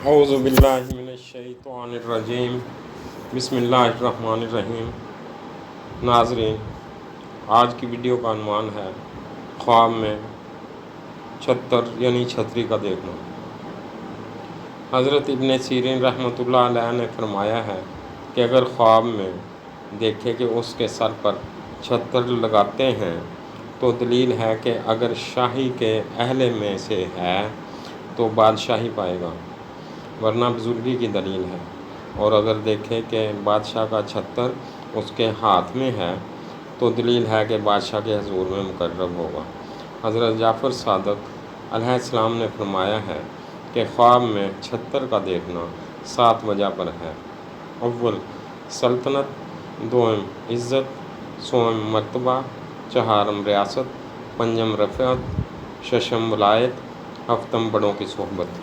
اعوذ باللہ من الشیطان الرجیم بسم اللہ الرحمن الرحیم۔ ناظرین، آج کی ویڈیو کا عنوان ہے خواب میں چھتر یعنی چھتری کا دیکھنا۔ حضرت ابن سیرین رحمۃ اللہ علیہ نے فرمایا ہے کہ اگر خواب میں دیکھے کہ اس کے سر پر چھتر لگاتے ہیں تو دلیل ہے کہ اگر شاہی کے اہل میں سے ہے تو بادشاہی پائے گا، ورنہ بزرگی کی دلیل ہے، اور اگر دیکھے کہ بادشاہ کا چھتر اس کے ہاتھ میں ہے تو دلیل ہے کہ بادشاہ کے حضور میں مقرب ہوگا۔ حضرت جعفر صادق علیہ السلام نے فرمایا ہے کہ خواب میں چھتر کا دیکھنا 7 وجہ پر ہے۔ اول، سلطنت، دوم، عزت، سوم، مرتبہ، چہارم، ریاست، پنجم، رفعت، ششم، ولایت، ہفتم، بڑوں کی صحبت۔